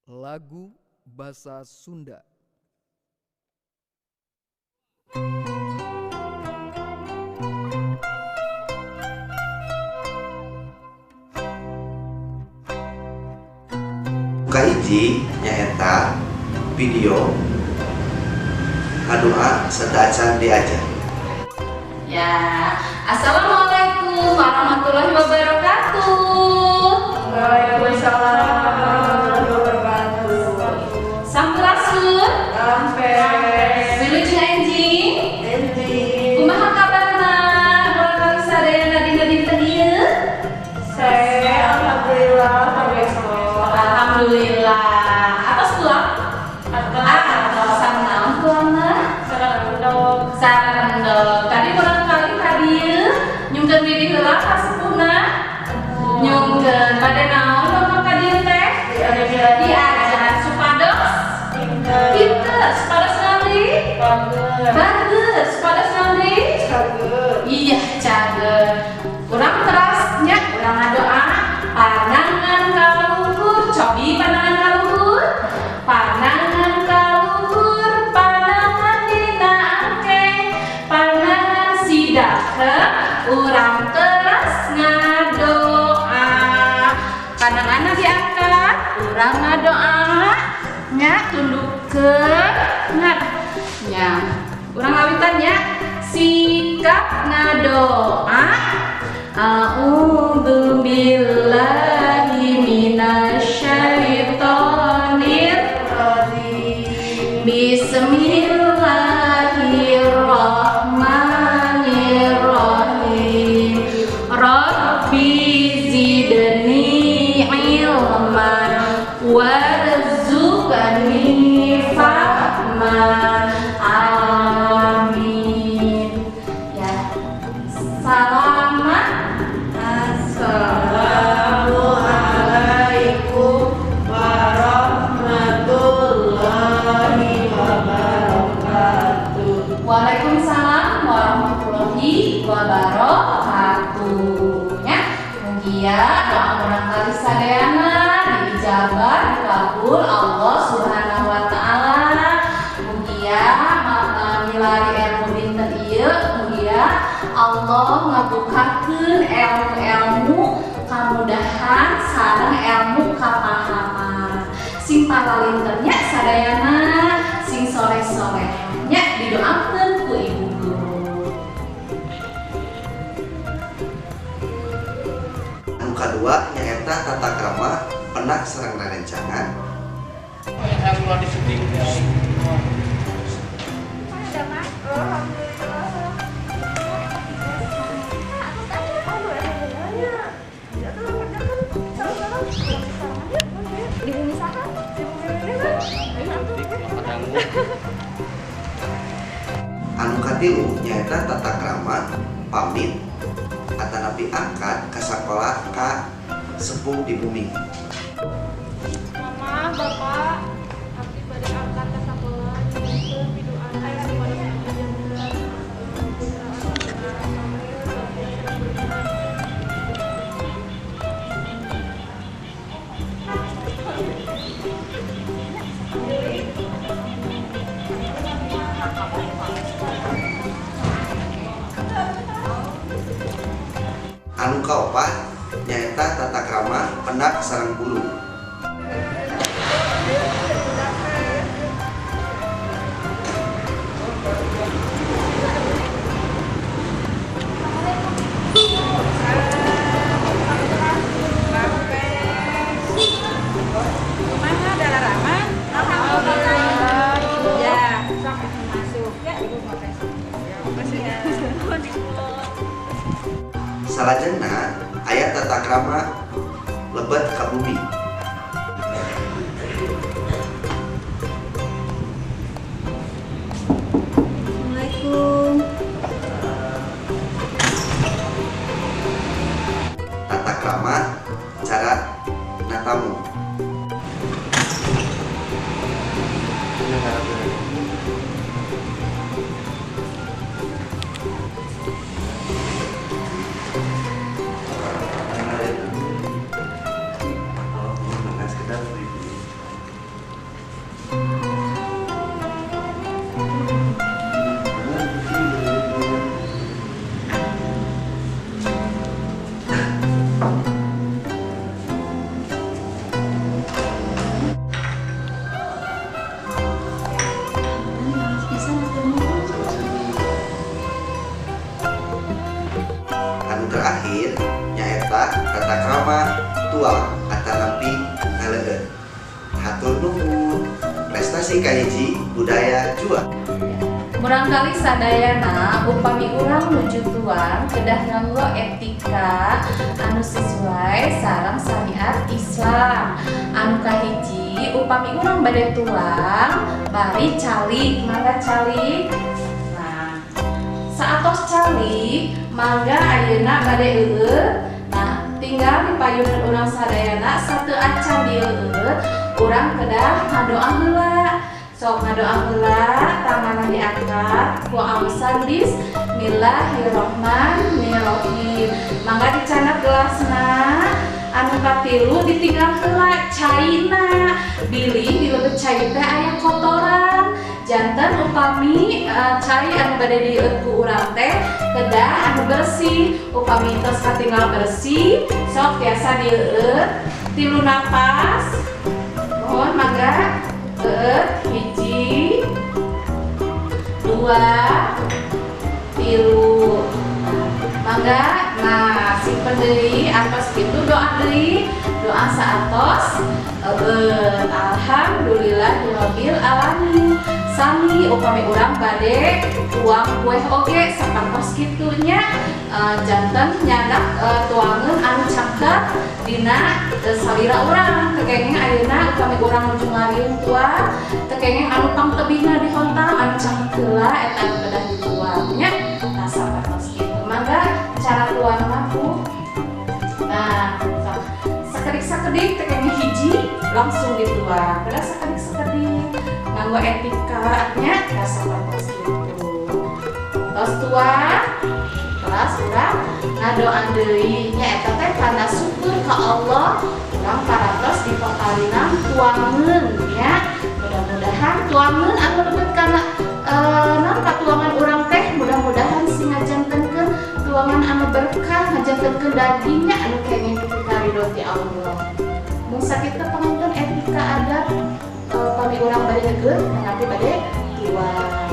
Lagu Bahasa Sunda. Kahiji nyaeta video ngadua sedaacan diajar. Ya, assalamualaikum warahmatullahi wabarakatuh. Waalaikumsalam warahmatullahi wabarakatuh. Sampurasun. Sampai Wilujeng enjing. ending. Kumaha kabarna? Urang kali sadayana dina dinten ieu? Saya alhamdulillah besok. Alhamdulillah. Atos tuang? Atos sanaon tuangna? Sarendog. Tadi urang kali hadieu nyungkeun bibir heula ka sepuhna. Nyungkeun pada naon mama ka dieu teh? Diajar supados pinter, supados nanti bagus, supados nanti iya cager. Urang terasnya urang ngadoa pandangan kaluhur, cobi pandangan kaluhur, pandangan kaluhur, pandangan dina angkeng, pandangan sidahe urang teras ngadoa. Pandanganna diangkat, urang ngadoa nya tundukkeun ngadep nya. Urang ngawitan nya sikap ngadoa. A'udzu billahi minasyaitonir rajim. Bismillahirrahmanirrahim. Rabbi zidni ilman warzuqni fahman. Amin. Ya. Selamat. Assalamualaikum warahmatullahi wabarakatuh. Waalaikumsalam warahmatullahi wabarakatuh. Ya, mugia doa urang kali sadayana diijabah dikabul Allah Subhanahu wa taala. Mugia milari ilmu dinten ieu, mugia Allah ngabukakeun ilmu-ilmu kamudahan sareng ilmu kapahaman. Sing paralintennya sadayana sing soleh-solehnya didoakeun ku ibu guru. Anu kadua nyaeta tata krama penak sareng rerencangan. Anu katilu nyaeta tata krama pamit atanapi angkat ka sakola ka sepuh di bumi. Mama, Bapak, abdi bade angkat ke sakola nyusun biduan aya di mana Anu kaopat nyaeta tata krama penak sareng bulu. Salajengna aya tata krama lebet ka bumi. Assalamualaikum. Tata krama cara natamu. tua atanapi ngaleun. Hatur nuhun. Prestasi kahiji budaya jua. Murangkali sadayana upami urang nuju tuang kedah nganggo etika anu sesuai sareng syariat Islam. Anu kahiji upami urang bade tuang bari calik, mangga calik. Nah, saatos calik mangga ayeuna bade eueuh. Nah, tinggal dipayuneun urang sadayana sateu acan di eueuh, urang kedah ngadoa heula. Sok ngadoa heula, tanganna diangkat ku ausan bismillahirrohmanirrohim. Mangga dicanak gelasna, anu katilu ditinggal heula caina. Bilih di leubeut cai teh aya kotoran. Janten upami cai anu bade dieup ku urang teh kedah anu bersih. Upami tos katinggal bersih, sok tiasa dieup 3 napas. Mohon mangga hiji, 2, 3. Mangga, nah simpen deui atos kitu doa deui. Doa saatos alhamdulillahirabbil alamin. Sami upami urang bade tuang kueh oge sakantos kitunya janten nyadak tuangeun anu cangkep dina salira urang. Tekengeng ayeuna upami urang nuju ngariung tuang, tekengeng anu pangtebihna di hontang anu cangkep heula eta anu kedah dituang nya. Nah sakantos kitu. Mangga cara tuangna ku. Nah, sakedik-sakedik tekengeng hiji langsung dituang. Kedah sakedik-sakedik nganggo etika nya sakantos kitu. Tos tuang kelas urang ngadoan deui nya eta teh tanda syukur ka Allah urang parantos dipakarina tuangeun nya. Mudah-mudahan tuangeun anu leubeut kana naon katuangan urang teh mudah-mudahan sing ngajantenkeun tuangan anu berkah ngajantenkeun dagingnya anu kenging pituta ridho ti Allah. Mun sakitu panganten etika adab pami urang bade neugeun ngati bade tuang.